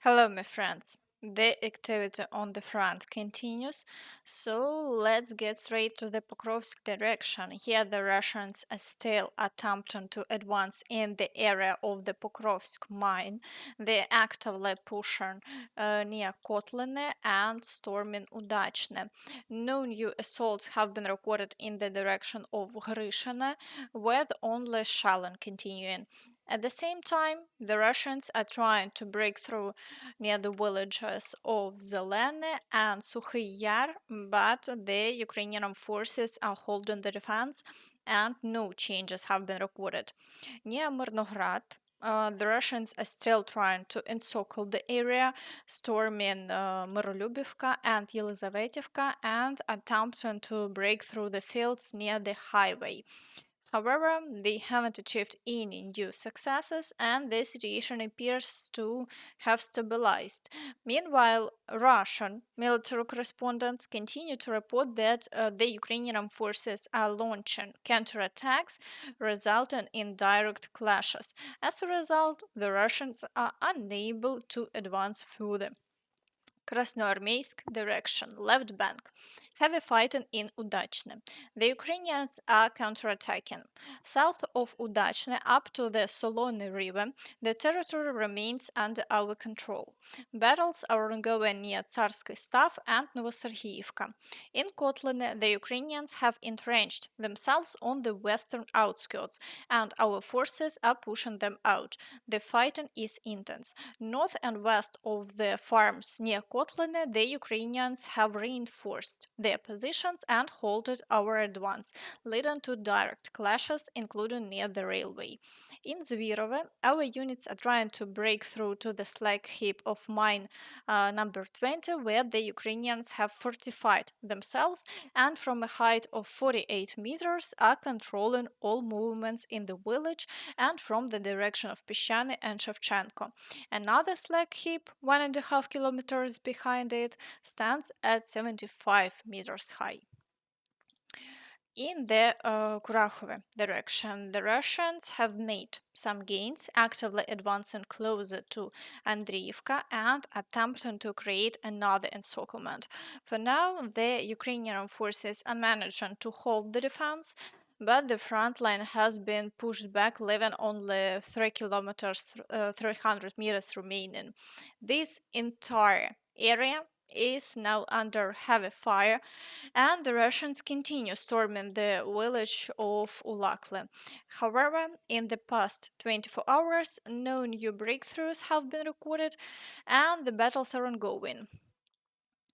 Hello, my friends. The activity on the front continues, so let's get straight to the Pokrovsk direction. Here, the Russians are still attempting to advance in the area of the Pokrovsk mine. They're actively pushing near Kotliny and storming Udachne. No new assaults have been recorded in the direction of Grishina, with only shelling continuing. At the same time, the Russians are trying to break through near the villages of Zeleny and Suchy Yar, but the Ukrainian Armed Forces are holding the defense and no changes have been recorded. Near Mirnograd, the Russians are still trying to encircle the area, storming Myrolubivka and Yelizavetivka and attempting to break through the fields near the highway. However, they haven't achieved any new successes and the situation appears to have stabilized. Meanwhile, Russian military correspondents continue to report that the Ukrainian armed forces are launching counterattacks, resulting in direct clashes. As a result, the Russians are unable to advance further. Krasnoarmiisk direction, left bank. Heavy fighting in Udachne. The Ukrainians are counterattacking. South of Udachne up to the Solony River, the territory remains under our control. Battles are ongoing near Tsarsky Stav and Novoserhiivka. In Kotliny, the Ukrainians have entrenched themselves on the western outskirts, and our forces are pushing them out. The fighting is intense. North and west of the farms near Kotliny, the Ukrainians have reinforced their positions and halted our advance, leading to direct clashes, including near the railway. In Zvirove, our units are trying to break through to the slag heap of mine number 20, where the Ukrainians have fortified themselves and from a height of 48 meters are controlling all movements in the village and from the direction of Peshchany and Shevchenko. Another slag heap, 1.5 kilometers behind it, stands at 75 meters high. In the Kurakhove direction, the Russians have made some gains, actively advancing closer to Andriivka and attempting to create another encirclement. For now, the Ukrainian armed forces are managing to hold the defense, but the front line has been pushed back, leaving only 3 kilometers, 300 meters remaining. This entire area is now under heavy fire, and the Russians continue storming the village of Ulakle. However, in the past 24 hours, no new breakthroughs have been recorded, and the battles are ongoing.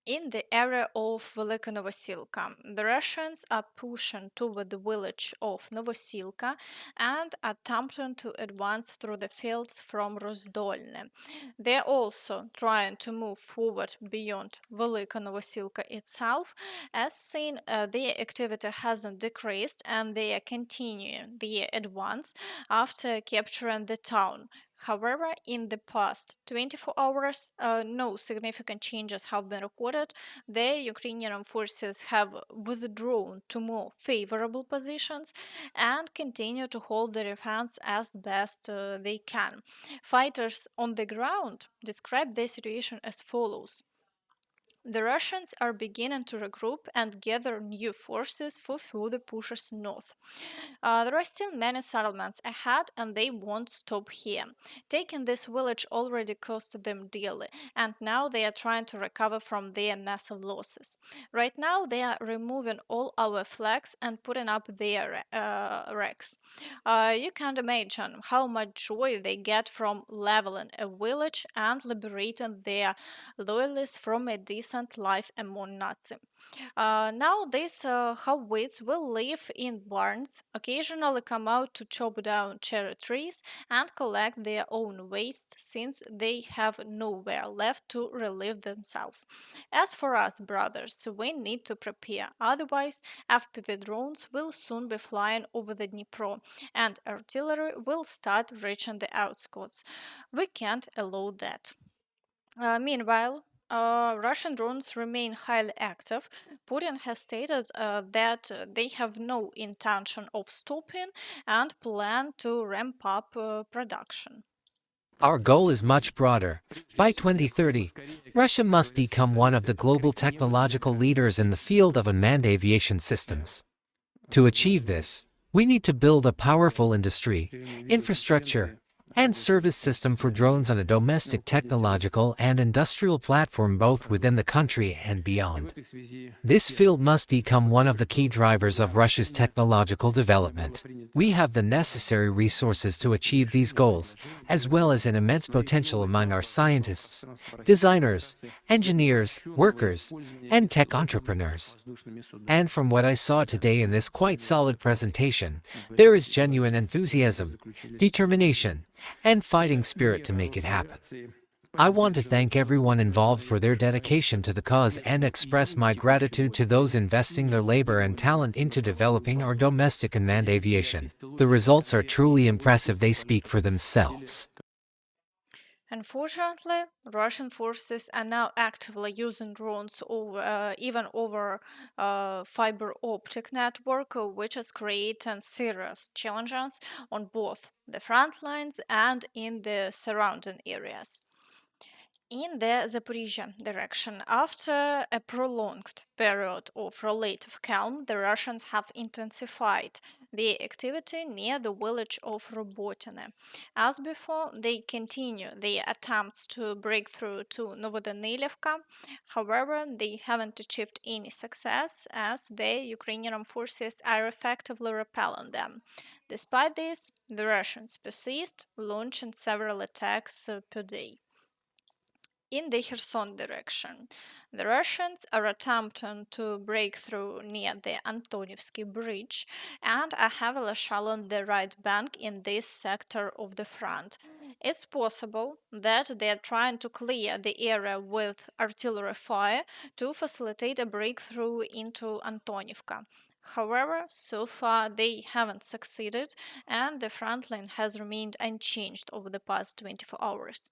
In the area of Velika Novosilka, the Russians are pushing toward the village of Novosilka and attempting to advance through the fields from Rozdolne. They are also trying to move forward beyond Velika Novosilka itself. As seen, their activity hasn't decreased and they are continuing their advance after capturing the town. However, in the past 24 hours, no significant changes have been recorded. The Ukrainian forces have withdrawn to more favorable positions and continue to hold the defense as best they can. Fighters on the ground describe the situation as follows. The Russians are beginning to regroup and gather new forces for further pushes north. There are still many settlements ahead, and they won't stop here. Taking this village already cost them dearly, and now they are trying to recover from their massive losses. Right now, they are removing all our flags and putting up their wrecks. You can't imagine how much joy they get from leveling a village and liberating their loyalists from a decent life among Nazis. Now these half-wits will live in barns, occasionally come out to chop down cherry trees and collect their own waste since they have nowhere left to relieve themselves. As for us, brothers, we need to prepare, otherwise FPV drones will soon be flying over the Dnipro and artillery will start reaching the outskirts. We can't allow that. Meanwhile, Russian drones remain highly active. Putin has stated that they have no intention of stopping and plan to ramp up production. Our goal is much broader. By 2030, Russia must become one of the global technological leaders in the field of unmanned aviation systems. To achieve this, we need to build a powerful industry, infrastructure, and service system for drones on a domestic technological and industrial platform both within the country and beyond. This field must become one of the key drivers of Russia's technological development. We have the necessary resources to achieve these goals, as well as an immense potential among our scientists, designers, engineers, workers, and tech entrepreneurs. And from what I saw today in this quite solid presentation, there is genuine enthusiasm, determination, and fighting spirit to make it happen. I want to thank everyone involved for their dedication to the cause and express my gratitude to those investing their labor and talent into developing our domestic unmanned aviation. The results are truly impressive, they speak for themselves. Unfortunately, Russian forces are now actively using drones even over fiber optic network, which is creating serious challenges on both the front lines and in the surrounding areas. In the Zaporizhzhia direction, after a prolonged period of relative calm, the Russians have intensified their activity near the village of Robotine. As before, they continue their attempts to break through to Novodanilivka. However, they haven't achieved any success as the Ukrainian armed forces are effectively repelling them. Despite this, the Russians persist, launching several attacks per day. In the Kherson direction, the Russians are attempting to break through near the Antonivsky bridge and are heavily shelling the right bank in this sector of the front. It's possible that they are trying to clear the area with artillery fire to facilitate a breakthrough into Antonivka. However, so far they haven't succeeded, and the front line has remained unchanged over the past 24 hours.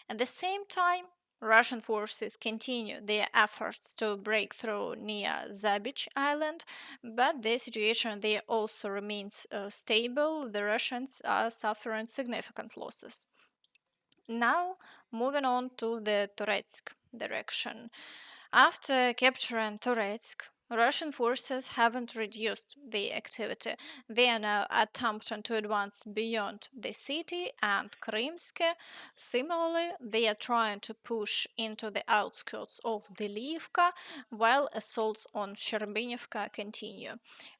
At the same time, Russian forces continue their efforts to break through near Zabich Island, but the situation there also remains stable. The Russians are suffering significant losses. Now, moving on to the Toretsk direction. After capturing Toretsk, Russian forces haven't reduced their activity. They are now attempting to advance beyond the city and Krymsk. Similarly, they are trying to push into the outskirts of Delivka, while assaults on Sherebenivka continue.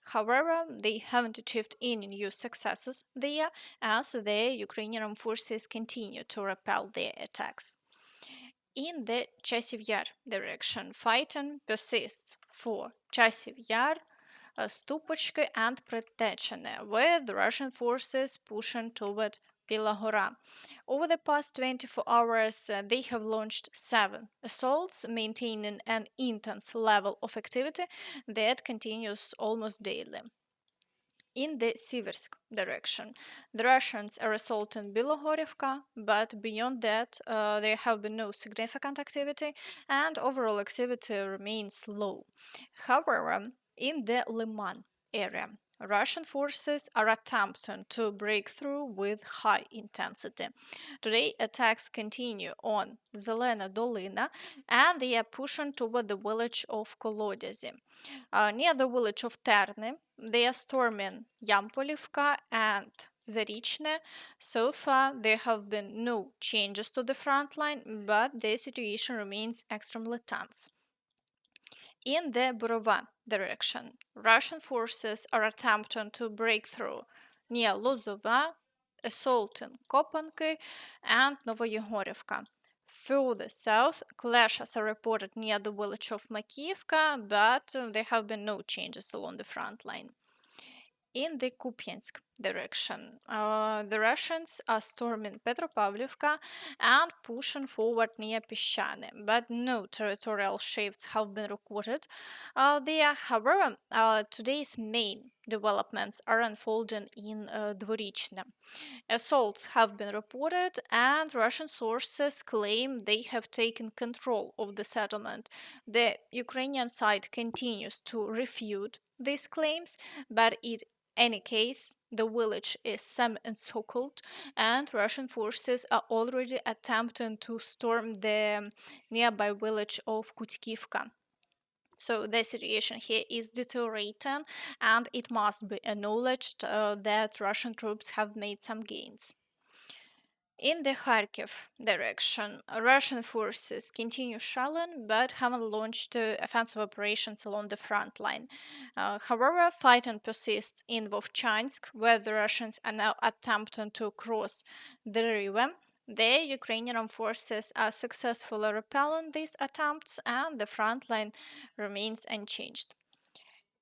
However, they haven't achieved any new successes there, as the Ukrainian armed forces continue to repel their attacks. In the Chasiv Yar direction, fighting persists for Chasiv Yar, Stupochki, and Pretechene, with Russian forces pushing toward Pilahora. Over the past 24 hours, they have launched 7 assaults, maintaining an intense level of activity that continues almost daily. In the Siversk direction, the Russians are assaulting Bilohorivka, but beyond that, there have been no significant activity, and overall activity remains low. However, in the Lyman area, Russian forces are attempting to break through with high intensity. Today, attacks continue on Zelena Dolina, and they are pushing toward the village of Kolodezi. Near the village of Terne, they are storming Yampolivka and Zarichne. So far, there have been no changes to the front line, but the situation remains extremely tense. In the Burova direction, Russian forces are attempting to break through near Lozova, assaulting Kopanki and Novoyegorivka. Further south, clashes are reported near the village of Makiivka, but there have been no changes along the front line. In the Kupiansk direction, the Russians are storming Petropavlivka and pushing forward near Peshane, but no territorial shifts have been recorded. There, however, today's main developments are unfolding in Dvorichne. Assaults have been reported, and Russian sources claim they have taken control of the settlement. The Ukrainian side continues to refute these claims, but it any case, the village is semi-encircled, and Russian forces are already attempting to storm the nearby village of Kutkivka. So the situation here is deteriorating, and it must be acknowledged that Russian troops have made some gains. In the Kharkiv direction, Russian forces continue shelling but haven't launched offensive operations along the front line. However, fighting persists in Vovchansk, where the Russians are now attempting to cross the river. The Ukrainian armed forces are successfully repelling these attempts, and the front line remains unchanged.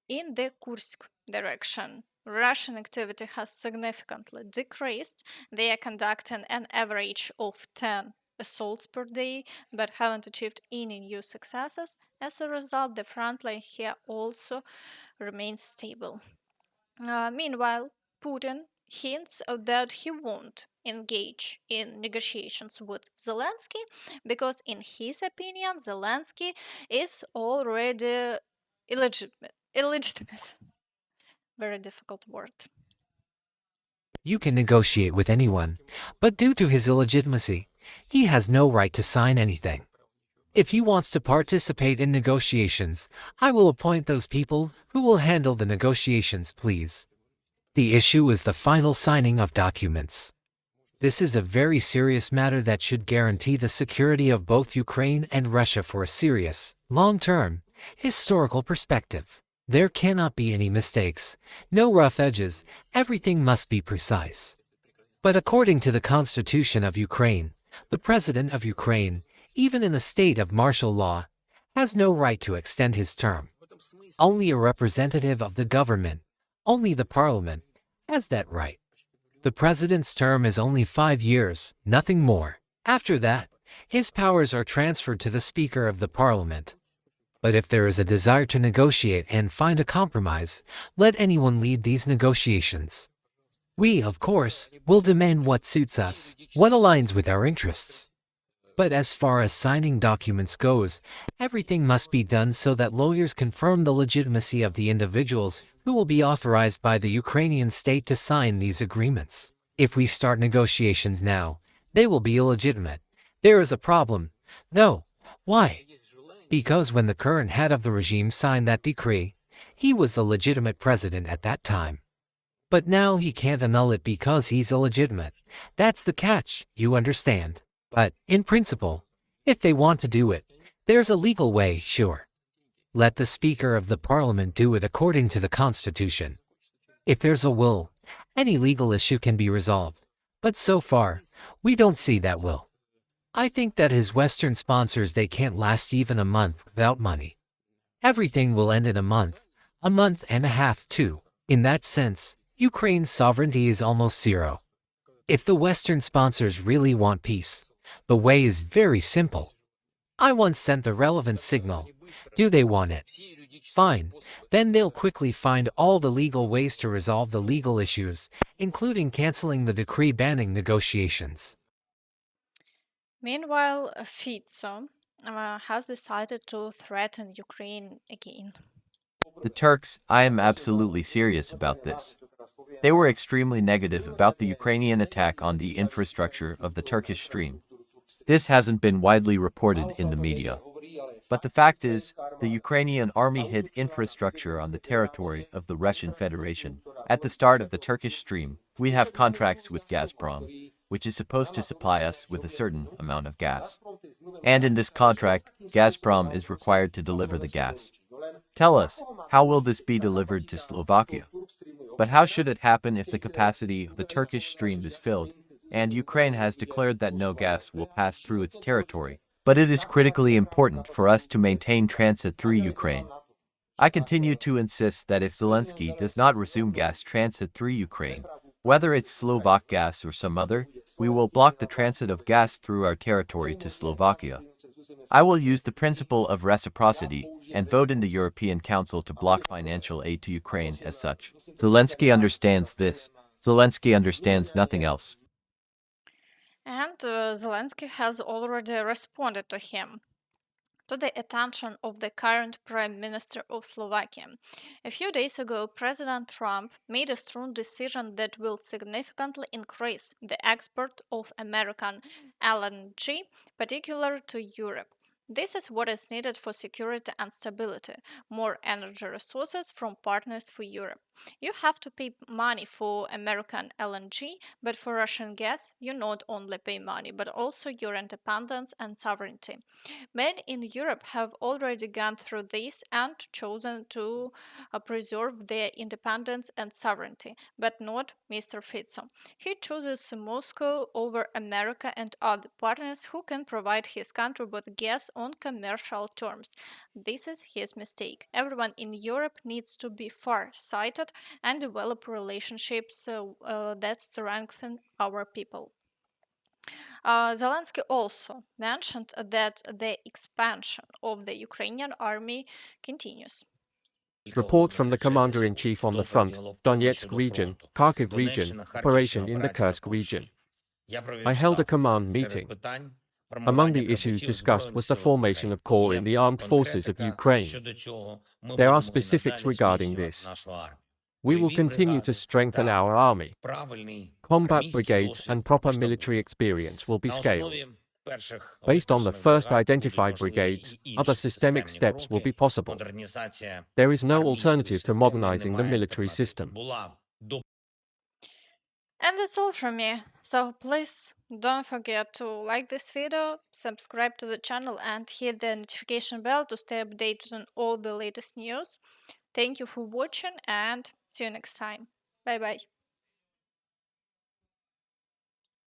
In the Kursk direction, Russian activity has significantly decreased. They are conducting an average of 10 assaults per day, but haven't achieved any new successes. As a result, the front line here also remains stable. Meanwhile, Putin hints that he won't engage in negotiations with Zelensky because, in his opinion, Zelensky is already illegitimate. Illegitimate. Very difficult word. You can negotiate with anyone, but due to his illegitimacy, he has no right to sign anything. If he wants to participate in negotiations, I will appoint those people who will handle the negotiations, please. The issue is the final signing of documents. This is a very serious matter that should guarantee the security of both Ukraine and Russia for a serious, long-term, historical perspective. There cannot be any mistakes, no rough edges, everything must be precise. But according to the Constitution of Ukraine, the President of Ukraine, even in a state of martial law, has no right to extend his term. Only a representative of the government, only the parliament, has that right. The president's term is only 5 years, nothing more. After that, his powers are transferred to the Speaker of the Parliament. But if there is a desire to negotiate and find a compromise, let anyone lead these negotiations. We, of course, will demand what suits us, what aligns with our interests. But as far as signing documents goes, everything must be done so that lawyers confirm the legitimacy of the individuals who will be authorized by the Ukrainian state to sign these agreements. If we start negotiations now, they will be illegitimate. There is a problem, though. Why? Because when the current head of the regime signed that decree, he was the legitimate president at that time. But now he can't annul it because he's illegitimate. That's the catch, you understand. But, in principle, if they want to do it, there's a legal way, sure. Let the Speaker of the Parliament do it according to the Constitution. If there's a will, any legal issue can be resolved. But so far, we don't see that will. I think that his Western sponsors they can't last even a month without money. Everything will end in a month and a half too. In that sense, Ukraine's sovereignty is almost zero. If the Western sponsors really want peace, the way is very simple. I once sent the relevant signal. Do they want it? Fine. Then they'll quickly find all the legal ways to resolve the legal issues, including canceling the decree banning negotiations. Meanwhile, Fico has decided to threaten Ukraine again. The Turks, I am absolutely serious about this. They were extremely negative about the Ukrainian attack on the infrastructure of the Turkish stream. This hasn't been widely reported in the media. But the fact is, the Ukrainian army hit infrastructure on the territory of the Russian Federation. At the start of the Turkish stream, we have contracts with Gazprom, which is supposed to supply us with a certain amount of gas. And in this contract, Gazprom is required to deliver the gas. Tell us, how will this be delivered to Slovakia? But how should it happen if the capacity of the Turkish stream is filled, and Ukraine has declared that no gas will pass through its territory? But it is critically important for us to maintain transit through Ukraine. I continue to insist that if Zelensky does not resume gas transit through Ukraine, whether it's Slovak gas or some other, we will block the transit of gas through our territory to Slovakia. I will use the principle of reciprocity and vote in the European Council to block financial aid to Ukraine as such. Zelensky understands this. Zelensky understands nothing else. And Zelensky has already responded to him. to the attention of the current Prime Minister of Slovakia. A few days ago, President Trump made a strong decision that will significantly increase the export of American LNG, particularly to Europe. This is what is needed for security and stability, more energy resources from partners for Europe. You have to pay money for American LNG, but for Russian gas, you not only pay money, but also your independence and sovereignty. Men in Europe have already gone through this and chosen to preserve their independence and sovereignty, but not Mr. Fico. He chooses Moscow over America and other partners who can provide his country with gas on commercial terms. This is his mistake. Everyone in Europe needs to be far-sighted and develop relationships that strengthen our people. Zelensky also mentioned that the expansion of the Ukrainian army continues. Report from the Commander-in-Chief on the front, Donetsk region, Kharkiv region, operation in the Kursk region. I held a command meeting. Among the issues discussed was the formation of corps in the armed forces of Ukraine. There are specifics regarding this. We will continue to strengthen our army. Combat brigades and proper military experience will be scaled. Based on the first identified brigades, other systemic steps will be possible. There is no alternative to modernizing the military system. And that's all from me. So please don't forget to like this video, subscribe to the channel and hit the notification bell to stay updated on all the latest news. Thank you for watching and see you next time. Bye bye.